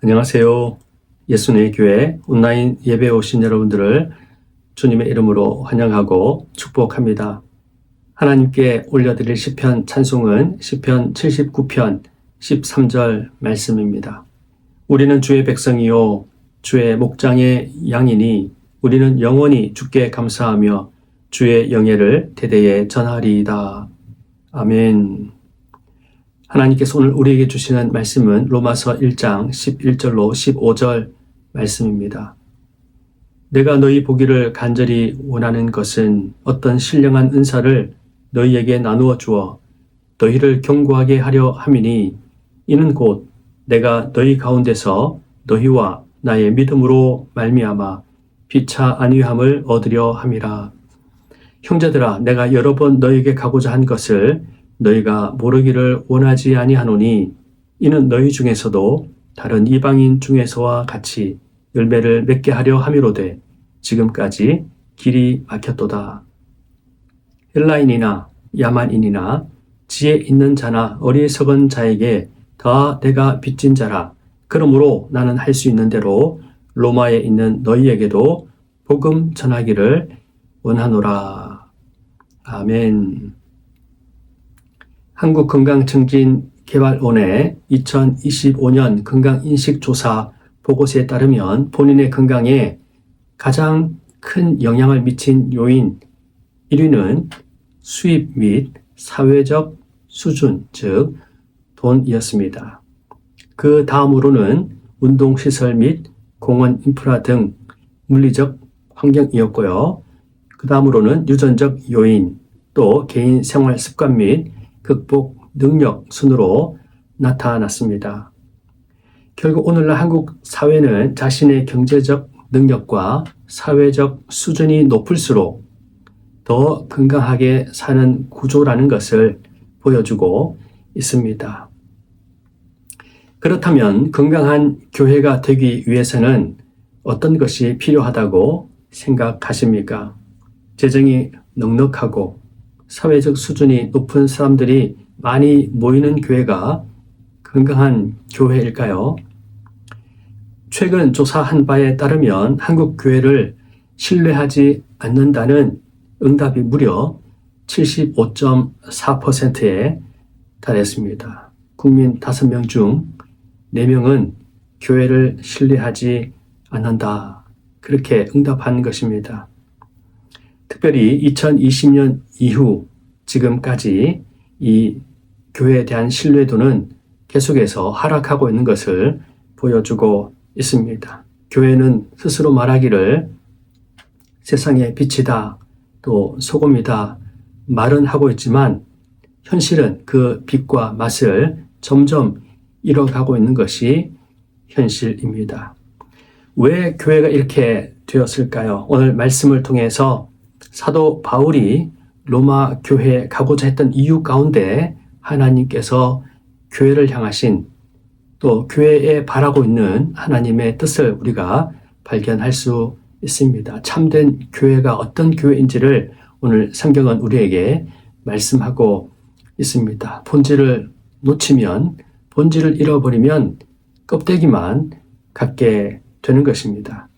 안녕하세요. 예수의 교회 온라인 예배에 오신 여러분들을 주님의 이름으로 환영하고 축복합니다. 하나님께 올려드릴 시편 찬송은 시편 79편 13절 말씀입니다. 우리는 주의 백성이요 주의 목장의 양이니 우리는 영원히 주께 감사하며 주의 영예를 대대에 전하리이다. 아멘. 하나님께서 오늘 우리에게 주시는 말씀은 로마서 1장 11절로 15절 말씀입니다. 내가 너희 보기를 간절히 원하는 것은 어떤 신령한 은사를 너희에게 나누어 주어 너희를 견고하게 하려 함이니 이는 곧 내가 너희 가운데서 너희와 나의 믿음으로 말미암아 피차 안위함을 얻으려 함이라. 형제들아, 내가 여러 번 너희에게 가고자 한 것을 너희가 모르기를 원하지 아니하노니 이는 너희 중에서도 다른 이방인 중에서와 같이 열매를 맺게 하려 함이로되 지금까지 길이 막혔도다. 헬라인이나 야만인이나 지혜 있는 자나 어리석은 자에게 다 내가 빚진 자라. 그러므로 나는 할 수 있는 대로 로마에 있는 너희에게도 복음 전하기를 원하노라. 아멘. 한국건강증진개발원의 2025년 건강인식조사 보고서에 따르면 본인의 건강에 가장 큰 영향을 미친 요인 1위는 수입 및 사회적 수준, 즉 돈이었습니다. 그 다음으로는 운동시설 및 공원 인프라 등 물리적 환경이었고요. 그 다음으로는 유전적 요인, 또 개인 생활 습관 및 극복 능력 순으로 나타났습니다. 결국 오늘날 한국 사회는 자신의 경제적 능력과 사회적 수준이 높을수록 더 건강하게 사는 구조라는 것을 보여주고 있습니다. 그렇다면 건강한 교회가 되기 위해서는 어떤 것이 필요하다고 생각하십니까? 재정이 넉넉하고 사회적 수준이 높은 사람들이 많이 모이는 교회가 건강한 교회일까요? 최근 조사한 바에 따르면 한국 교회를 신뢰하지 않는다는 응답이 무려 75.4%에 달했습니다. 국민 5명 중 4명은 교회를 신뢰하지 않는다. 그렇게 응답한 것입니다. 특별히 2020년 이후 지금까지 이 교회에 대한 신뢰도는 계속해서 하락하고 있는 것을 보여주고 있습니다. 교회는 스스로 말하기를 세상의 빛이다, 또 소금이다 말은 하고 있지만 현실은 그 빛과 맛을 점점 잃어가고 있는 것이 현실입니다. 왜 교회가 이렇게 되었을까요? 오늘 말씀을 통해서 사도 바울이 로마 교회에 가고자 했던 이유 가운데 하나님께서 교회를 향하신 또 교회에 바라고 있는 하나님의 뜻을 우리가 발견할 수 있습니다. 참된 교회가 어떤 교회인지를 오늘 성경은 우리에게 말씀하고 있습니다. 본질을 놓치면, 본질을 잃어버리면 껍데기만 갖게 되는 것입니다.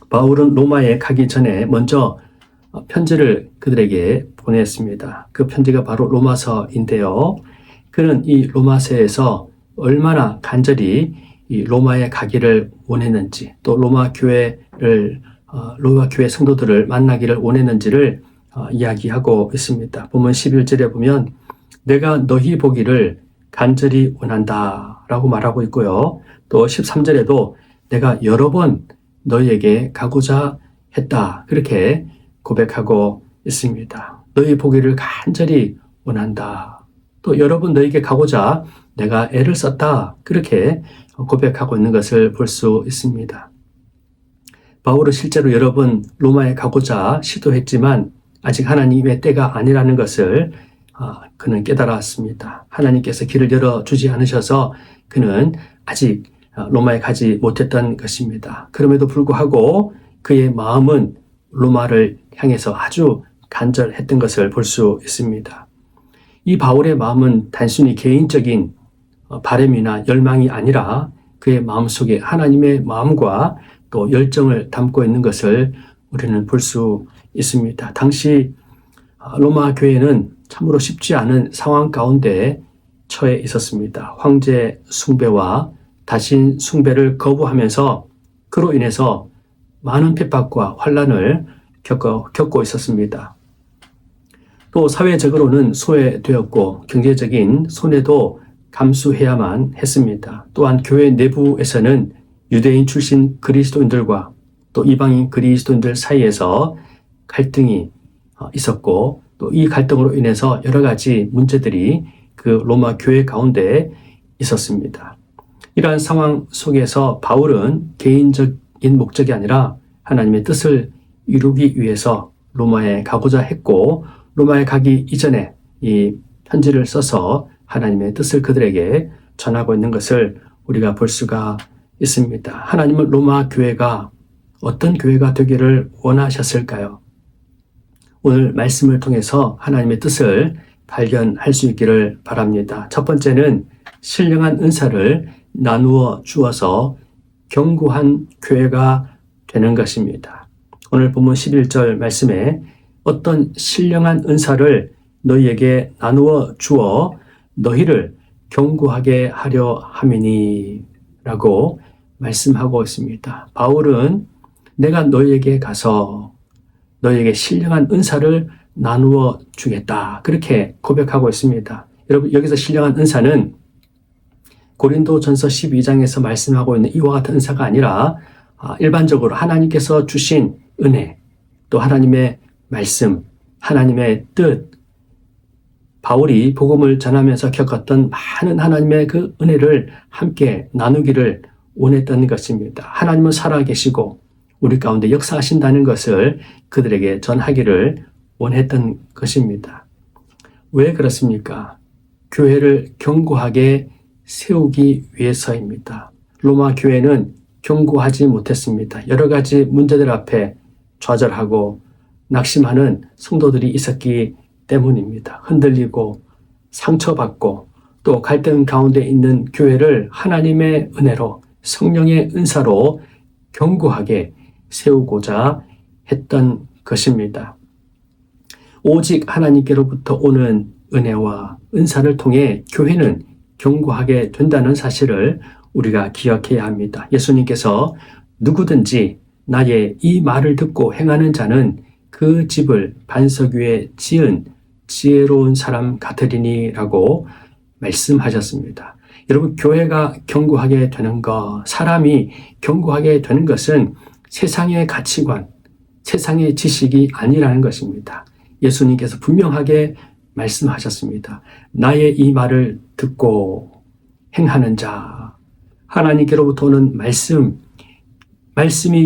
바울은 로마에 가기 전에 먼저 편지를 그들에게 보냈습니다. 그 편지가 바로 로마서인데요. 그는 이 로마서에서 얼마나 간절히 이 로마에 가기를 원했는지, 또 로마 교회 성도들을 만나기를 원했는지를 이야기하고 있습니다. 본문 11절에 보면 내가 너희 보기를 간절히 원한다 라고 말하고 있고요. 또 13절에도 내가 여러 번 너희에게 가고자 했다, 그렇게 고백하고 있습니다. 너희 보기를 간절히 원한다. 또 여러 번 너희에게 가고자 내가 애를 썼다, 그렇게 고백하고 있는 것을 볼 수 있습니다. 바울은 실제로 여러 번 로마에 가고자 시도했지만 아직 하나님의 때가 아니라는 것을 그는 깨달았습니다. 하나님께서 길을 열어주지 않으셔서 그는 아직 로마에 가지 못했던 것입니다. 그럼에도 불구하고 그의 마음은 로마를 향해서 아주 간절했던 것을 볼 수 있습니다. 이 바울의 마음은 단순히 개인적인 바람이나 열망이 아니라 그의 마음속에 하나님의 마음과 또 열정을 담고 있는 것을 우리는 볼 수 있습니다. 당시 로마 교회는 참으로 쉽지 않은 상황 가운데 처해 있었습니다. 황제 숭배와 다신 숭배를 거부하면서 그로 인해서 많은 핍박과 환란을 겪고 있었습니다. 또 사회적으로는 소외되었고 경제적인 손해도 감수해야만 했습니다. 또한 교회 내부에서는 유대인 출신 그리스도인들과 또 이방인 그리스도인들 사이에서 갈등이 있었고 또 이 갈등으로 인해서 여러 가지 문제들이 그 로마 교회 가운데 있었습니다. 이러한 상황 속에서 바울은 개인적인 목적이 아니라 하나님의 뜻을 이루기 위해서 로마에 가고자 했고 로마에 가기 이전에 이 편지를 써서 하나님의 뜻을 그들에게 전하고 있는 것을 우리가 볼 수가 있습니다. 하나님은 로마 교회가 어떤 교회가 되기를 원하셨을까요? 오늘 말씀을 통해서 하나님의 뜻을 발견할 수 있기를 바랍니다. 첫 번째는 신령한 은사를 나누어 주어서 견고한 교회가 되는 것입니다. 오늘 본문 11절 말씀에 어떤 신령한 은사를 너희에게 나누어 주어 너희를 견고하게 하려 함이니 라고 말씀하고 있습니다. 바울은 내가 너희에게 가서 너희에게 신령한 은사를 나누어 주겠다. 그렇게 고백하고 있습니다. 여러분 여기서 신령한 은사는 고린도전서 12장에서 말씀하고 있는 이와 같은 은사가 아니라 일반적으로 하나님께서 주신 은혜, 또 하나님의 말씀, 하나님의 뜻, 바울이 복음을 전하면서 겪었던 많은 하나님의 그 은혜를 함께 나누기를 원했던 것입니다. 하나님은 살아계시고 우리 가운데 역사하신다는 것을 그들에게 전하기를 원했던 것입니다. 왜 그렇습니까? 교회를 견고하게 세우기 위해서입니다. 로마 교회는 견고하지 못했습니다. 여러 가지 문제들 앞에 좌절하고 낙심하는 성도들이 있었기 때문입니다. 흔들리고 상처받고 또 갈등 가운데 있는 교회를 하나님의 은혜로 성령의 은사로 견고하게 세우고자 했던 것입니다. 오직 하나님께로부터 오는 은혜와 은사를 통해 교회는 견고하게 된다는 사실을 우리가 기억해야 합니다. 예수님께서 누구든지 나의 이 말을 듣고 행하는 자는 그 집을 반석 위에 지은 지혜로운 사람 같으리니 라고 말씀하셨습니다. 여러분 교회가 견고하게 되는 것, 사람이 견고하게 되는 것은 세상의 가치관, 세상의 지식이 아니라는 것입니다. 예수님께서 분명하게 말씀하셨습니다. 나의 이 말을 듣고 행하는 자, 하나님께로부터 오는 말씀이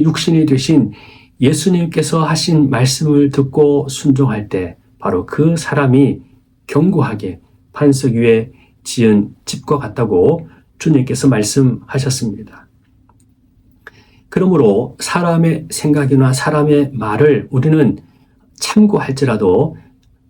육신이 되신 예수님께서 하신 말씀을 듣고 순종할 때 바로 그 사람이 견고하게 반석 위에 지은 집과 같다고 주님께서 말씀하셨습니다. 그러므로 사람의 생각이나 사람의 말을 우리는 참고할지라도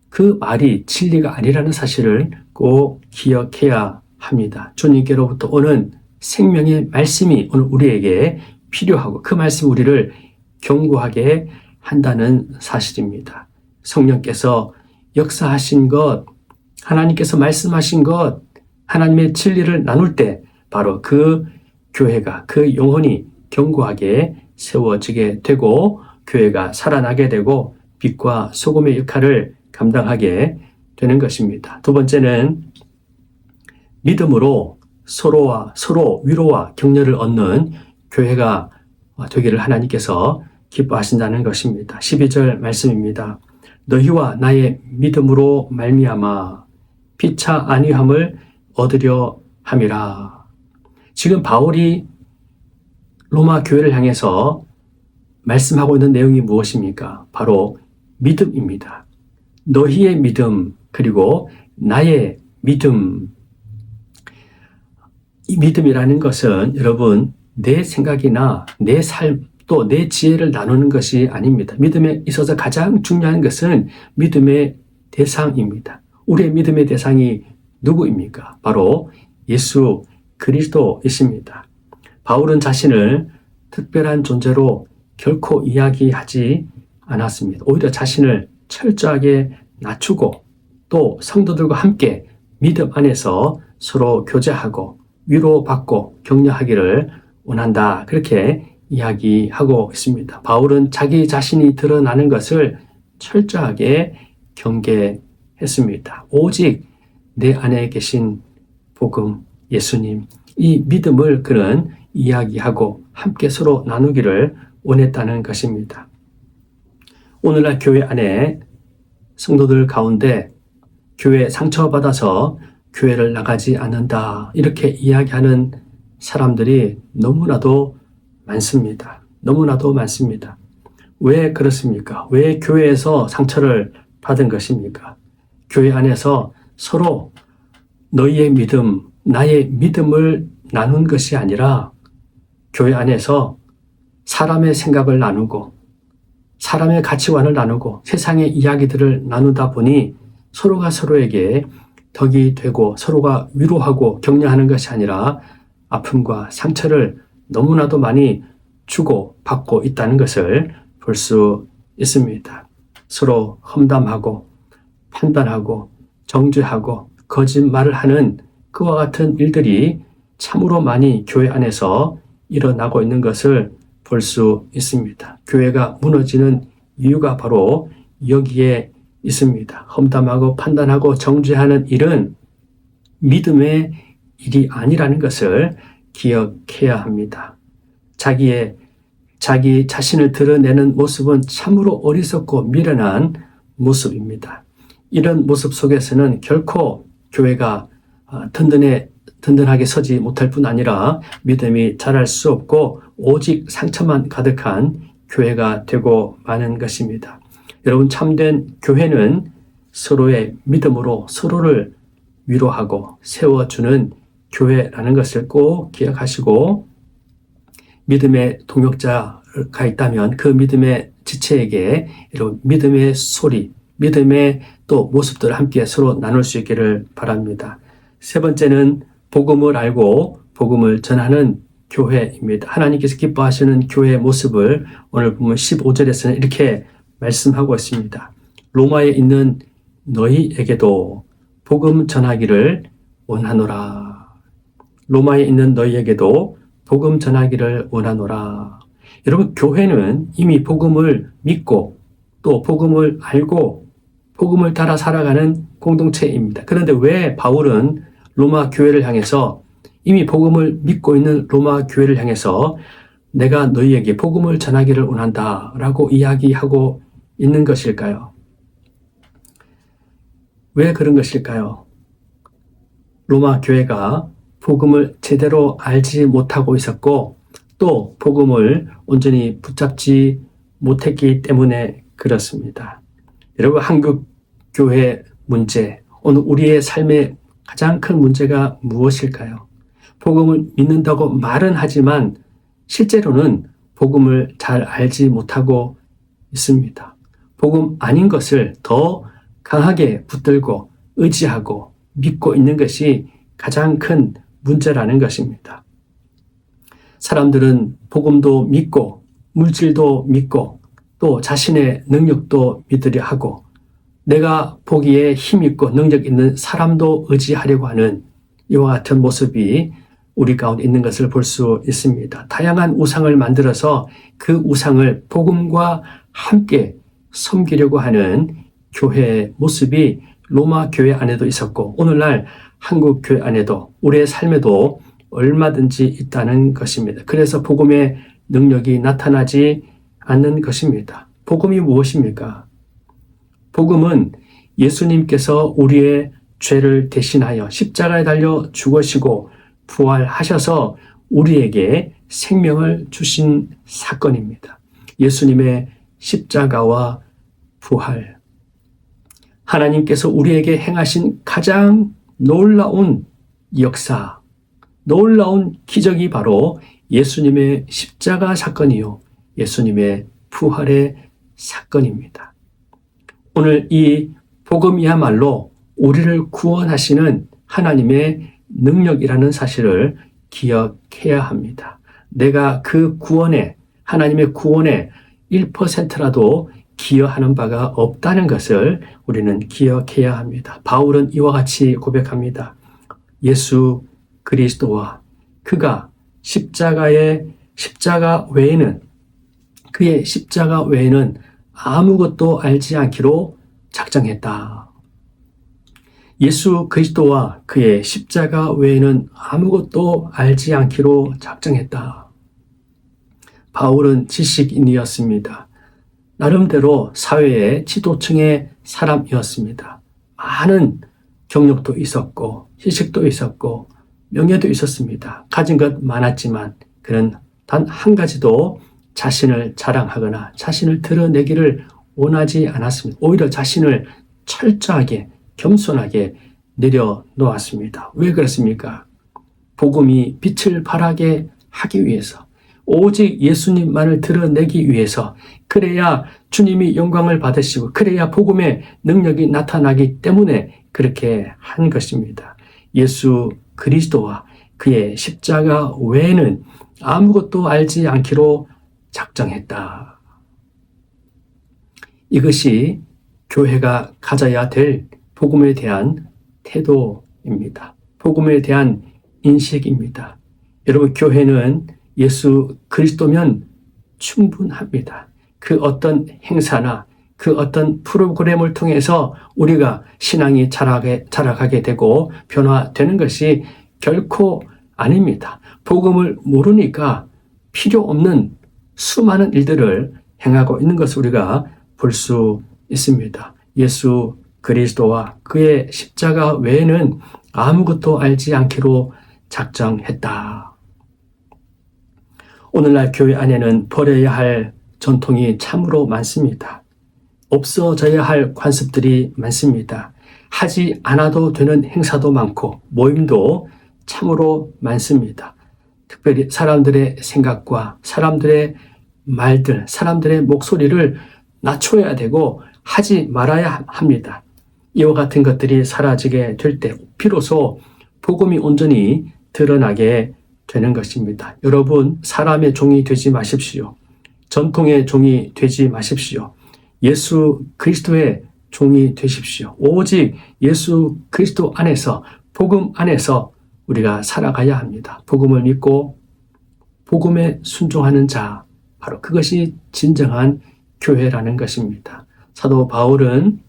그 말이 진리가 아니라는 사실을 꼭 기억해야 합니다. 주님께로부터 오는 생명의 말씀이 오늘 우리에게 필요하고 그 말씀이 우리를 견고하게 한다는 사실입니다. 성령께서 역사하신 것, 하나님께서 말씀하신 것, 하나님의 진리를 나눌 때 바로 그 교회가, 그 영혼이 견고하게 세워지게 되고 교회가 살아나게 되고 빛과 소금의 역할을 감당하게 되는 것입니다. 두 번째는 믿음으로 서로 위로와 격려를 얻는 교회가 되기를 하나님께서 기뻐하신다는 것입니다. 12절 말씀입니다. 너희와 나의 믿음으로 말미암아 피차 안위함을 얻으려 함이라. 지금 바울이 로마 교회를 향해서 말씀하고 있는 내용이 무엇입니까? 바로 믿음입니다. 너희의 믿음 그리고 나의 믿음. 이 믿음이라는 것은 여러분 내 생각이나 내 삶 또 내 지혜를 나누는 것이 아닙니다. 믿음에 있어서 가장 중요한 것은 믿음의 대상입니다. 우리의 믿음의 대상이 누구입니까? 바로 예수 그리스도이십니다. 바울은 자신을 특별한 존재로 결코 이야기하지 않았습니다. 오히려 자신을 철저하게 낮추고 또 성도들과 함께 믿음 안에서 서로 교제하고 위로받고 격려하기를 원한다. 그렇게 이야기하고 있습니다. 바울은 자기 자신이 드러나는 것을 철저하게 경계했습니다. 오직 내 안에 계신 복음, 예수님, 이 믿음을 그는 이야기하고 함께 서로 나누기를 원했다는 것입니다. 오늘날 교회 안에 성도들 가운데 교회 상처받아서 교회를 나가지 않는다 이렇게 이야기하는 사람들이 너무나도 많습니다. 너무나도 많습니다. 왜 그렇습니까? 왜 교회에서 상처를 받은 것입니까? 교회 안에서 서로 너희의 믿음, 나의 믿음을 나눈 것이 아니라 교회 안에서 사람의 생각을 나누고 사람의 가치관을 나누고 세상의 이야기들을 나누다 보니 서로가 서로에게 덕이 되고 서로가 위로하고 격려하는 것이 아니라 아픔과 상처를 너무나도 많이 주고 받고 있다는 것을 볼 수 있습니다. 서로 험담하고 판단하고 정죄하고 거짓말을 하는 그와 같은 일들이 참으로 많이 교회 안에서 일어나고 있는 것을 볼 수 있습니다. 교회가 무너지는 이유가 바로 여기에 있습니다. 험담하고 판단하고 정죄하는 일은 믿음의 일이 아니라는 것을 기억해야 합니다. 자기 자신을 드러내는 모습은 참으로 어리석고 미련한 모습입니다. 이런 모습 속에서는 결코 교회가 든든하게 서지 못할 뿐 아니라 믿음이 자랄 수 없고 오직 상처만 가득한 교회가 되고 마는 것입니다. 여러분, 참된 교회는 서로의 믿음으로 서로를 위로하고 세워주는 교회라는 것을 꼭 기억하시고 믿음의 동역자가 있다면 그 믿음의 지체에게 이런 믿음의 소리, 믿음의 또 모습들을 함께 서로 나눌 수 있기를 바랍니다. 세 번째는 복음을 알고 복음을 전하는 교회입니다. 하나님께서 기뻐하시는 교회의 모습을 오늘 보면 15절에서는 이렇게 말씀하고 있습니다. 로마에 있는 너희에게도 복음 전하기를 원하노라. 로마에 있는 너희에게도 복음 전하기를 원하노라. 여러분, 교회는 이미 복음을 믿고 또 복음을 알고 복음을 따라 살아가는 공동체입니다. 그런데 왜 바울은 로마 교회를 향해서 이미 복음을 믿고 있는 로마 교회를 향해서 내가 너희에게 복음을 전하기를 원한다 라고 이야기하고 있는 것일까요? 왜 그런 것일까요? 로마 교회가 복음을 제대로 알지 못하고 있었고 또 복음을 온전히 붙잡지 못했기 때문에 그렇습니다. 여러분, 한국 교회 문제, 오늘 우리의 삶의 가장 큰 문제가 무엇일까요? 복음을 믿는다고 말은 하지만 실제로는 복음을 잘 알지 못하고 있습니다. 복음 아닌 것을 더 강하게 붙들고 의지하고 믿고 있는 것이 가장 큰 문제라는 것입니다. 사람들은 복음도 믿고 물질도 믿고 또 자신의 능력도 믿으려 하고 내가 보기에 힘있고 능력 있는 사람도 의지하려고 하는 이와 같은 모습이 우리 가운데 있는 것을 볼 수 있습니다. 다양한 우상을 만들어서 그 우상을 복음과 함께 섬기려고 하는 교회의 모습이 로마 교회 안에도 있었고 오늘날 한국 교회 안에도 우리의 삶에도 얼마든지 있다는 것입니다. 그래서 복음의 능력이 나타나지 않는 것입니다. 복음이 무엇입니까? 복음은 예수님께서 우리의 죄를 대신하여 십자가에 달려 죽으시고 부활하셔서 우리에게 생명을 주신 사건입니다. 예수님의 십자가와 부활. 하나님께서 우리에게 행하신 가장 놀라운 역사, 놀라운 기적이 바로 예수님의 십자가 사건이요. 예수님의 부활의 사건입니다. 오늘 이 복음이야말로 우리를 구원하시는 하나님의 능력이라는 사실을 기억해야 합니다. 내가 그 구원에, 하나님의 구원에 1%라도 기여하는 바가 없다는 것을 우리는 기억해야 합니다. 바울은 이와 같이 고백합니다. 예수 그리스도와 그가 십자가 외에는, 그의 십자가 외에는 아무것도 알지 않기로 작정했다. 예수 그리스도와 그의 십자가 외에는 아무것도 알지 않기로 작정했다. 바울은 지식인이었습니다. 나름대로 사회의 지도층의 사람이었습니다. 많은 경력도 있었고 지식도 있었고 명예도 있었습니다. 가진 것 많았지만 그는 단 한 가지도 자신을 자랑하거나 자신을 드러내기를 원하지 않았습니다. 오히려 자신을 철저하게 겸손하게 내려놓았습니다. 왜 그렇습니까? 복음이 빛을 발하게 하기 위해서, 오직 예수님만을 드러내기 위해서, 그래야 주님이 영광을 받으시고 그래야 복음의 능력이 나타나기 때문에 그렇게 한 것입니다. 예수 그리스도와 그의 십자가 외에는 아무것도 알지 않기로 작정했다. 이것이 교회가 가져야 될 복음에 대한 태도입니다. 복음에 대한 인식입니다. 여러분, 교회는 예수 그리스도면 충분합니다. 그 어떤 행사나 그 어떤 프로그램을 통해서 우리가 신앙이 자라가게 되고 변화되는 것이 결코 아닙니다. 복음을 모르니까 필요 없는 수많은 일들을 행하고 있는 것을 우리가 볼 수 있습니다. 예수 그리스도와 그의 십자가 외에는 아무것도 알지 않기로 작정했다. 오늘날 교회 안에는 버려야 할 전통이 참으로 많습니다. 없어져야 할 관습들이 많습니다. 하지 않아도 되는 행사도 많고 모임도 참으로 많습니다. 특별히 사람들의 생각과 사람들의 말들, 사람들의 목소리를 낮춰야 되고 하지 말아야 합니다. 이와 같은 것들이 사라지게 될 때 비로소 복음이 온전히 드러나게 되는 것입니다. 여러분, 사람의 종이 되지 마십시오. 전통의 종이 되지 마십시오. 예수 그리스도의 종이 되십시오. 오직 예수 그리스도 안에서, 복음 안에서 우리가 살아가야 합니다. 복음을 믿고 복음에 순종하는 자, 바로 그것이 진정한 교회라는 것입니다. 사도 바울은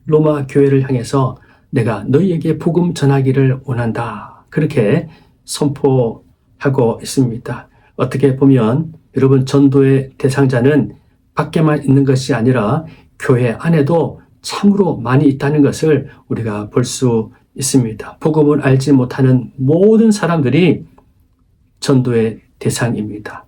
로마 교회를 향해서 내가 너희에게 복음 전하기를 원한다, 그렇게 선포하고 있습니다. 어떻게 보면 여러분, 전도의 대상자는 밖에만 있는 것이 아니라 교회 안에도 참으로 많이 있다는 것을 우리가 볼 수 있습니다. 복음을 알지 못하는 모든 사람들이 전도의 대상입니다.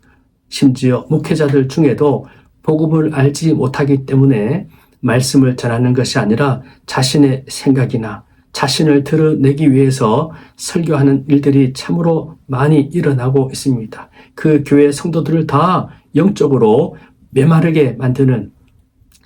심지어 목회자들 중에도 복음을 알지 못하기 때문에 말씀을 전하는 것이 아니라 자신의 생각이나 자신을 드러내기 위해서 설교하는 일들이 참으로 많이 일어나고 있습니다. 그 교회 성도들을 다 영적으로 메마르게 만드는,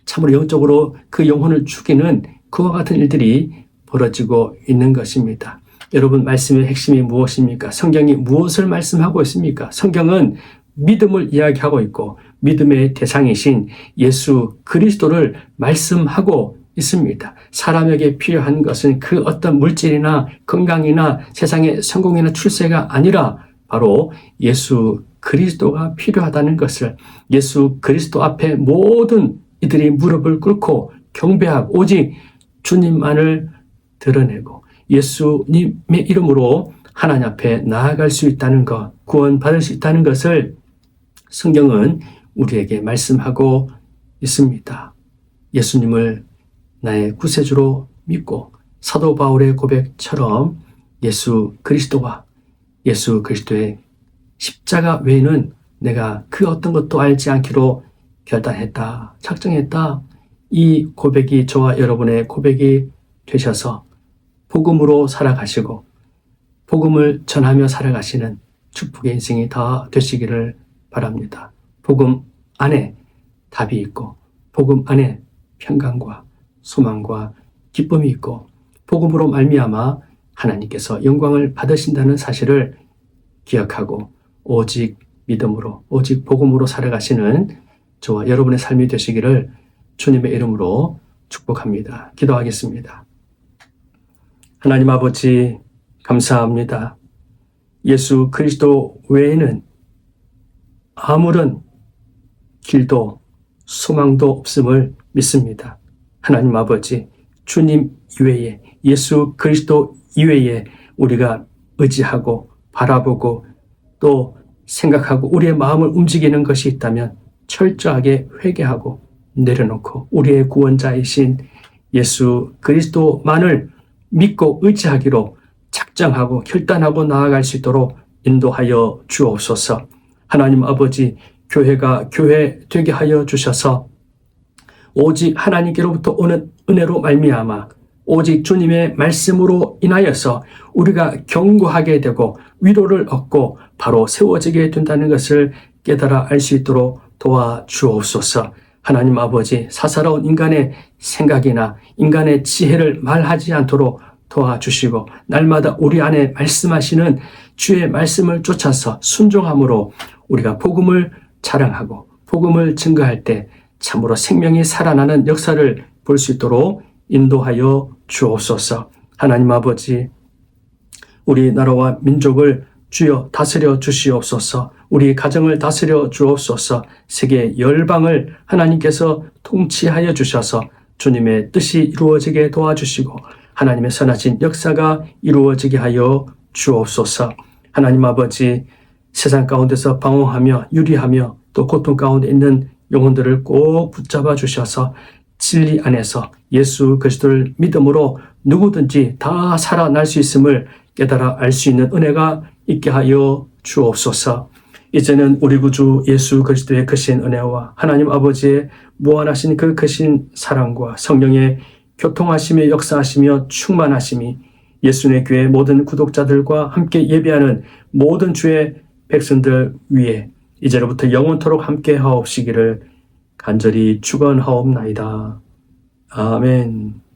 참으로 영적으로 그 영혼을 죽이는 그와 같은 일들이 벌어지고 있는 것입니다. 여러분, 말씀의 핵심이 무엇입니까? 성경이 무엇을 말씀하고 있습니까? 성경은 믿음을 이야기하고 있고 믿음의 대상이신 예수 그리스도를 말씀하고 있습니다. 사람에게 필요한 것은 그 어떤 물질이나 건강이나 세상의 성공이나 출세가 아니라 바로 예수 그리스도가 필요하다는 것을, 예수 그리스도 앞에 모든 이들이 무릎을 꿇고 경배하고 오직 주님만을 드러내고 예수님의 이름으로 하나님 앞에 나아갈 수 있다는 것, 구원받을 수 있다는 것을 성경은 우리에게 말씀하고 있습니다. 예수님을 나의 구세주로 믿고 사도 바울의 고백처럼 예수 그리스도와 예수 그리스도의 십자가 외에는 내가 그 어떤 것도 알지 않기로 결단했다, 작정했다. 이 고백이 저와 여러분의 고백이 되셔서 복음으로 살아가시고 복음을 전하며 살아가시는 축복의 인생이 다 되시기를 바랍니다. 복음 안에 답이 있고 복음 안에 평강과 소망과 기쁨이 있고 복음으로 말미암아 하나님께서 영광을 받으신다는 사실을 기억하고 오직 믿음으로, 오직 복음으로 살아가시는 저와 여러분의 삶이 되시기를 주님의 이름으로 축복합니다. 기도하겠습니다. 하나님 아버지, 감사합니다. 예수 그리스도 외에는 아무런 길도 소망도 없음을 믿습니다. 하나님 아버지, 주님 이외에, 예수 그리스도 이외에 우리가 의지하고 바라보고 또 생각하고 우리의 마음을 움직이는 것이 있다면 철저하게 회개하고 내려놓고 우리의 구원자이신 예수 그리스도만을 믿고 의지하기로 작정하고 결단하고 나아갈 수 있도록 인도하여 주옵소서. 하나님 아버지, 교회가 교회 되게 하여 주셔서 오직 하나님께로부터 오는 은혜로 말미암아 오직 주님의 말씀으로 인하여서 우리가 견고하게 되고 위로를 얻고 바로 세워지게 된다는 것을 깨달아 알 수 있도록 도와주옵소서. 하나님 아버지, 사사로운 인간의 생각이나 인간의 지혜를 말하지 않도록 도와주시고 날마다 우리 안에 말씀하시는 주의 말씀을 쫓아서 순종함으로 우리가 복음을 자랑하고 복음을 증거할 때 참으로 생명이 살아나는 역사를 볼 수 있도록 인도하여 주옵소서. 하나님 아버지, 우리 나라와 민족을 주여 다스려 주시옵소서. 우리 가정을 다스려 주옵소서. 세계 열방을 하나님께서 통치하여 주셔서 주님의 뜻이 이루어지게 도와주시고 하나님의 선하신 역사가 이루어지게 하여 주옵소서. 하나님 아버지, 세상 가운데서 방황하며 유리하며 또 고통 가운데 있는 영혼들을 꼭 붙잡아 주셔서 진리 안에서 예수 그리스도를 믿음으로 누구든지 다 살아날 수 있음을 깨달아 알 수 있는 은혜가 있게 하여 주옵소서. 이제는 우리 구주 예수 그리스도의 크신 은혜와 하나님 아버지의 무한하신 그 크신 사랑과 성령의 교통하시며 역사하시며 충만하심이 예수님의 교회 모든 구독자들과 함께 예배하는 모든 주의 백성들 위에 이제로부터 영원토록 함께 하옵시기를 간절히 축원하옵나이다. 아멘.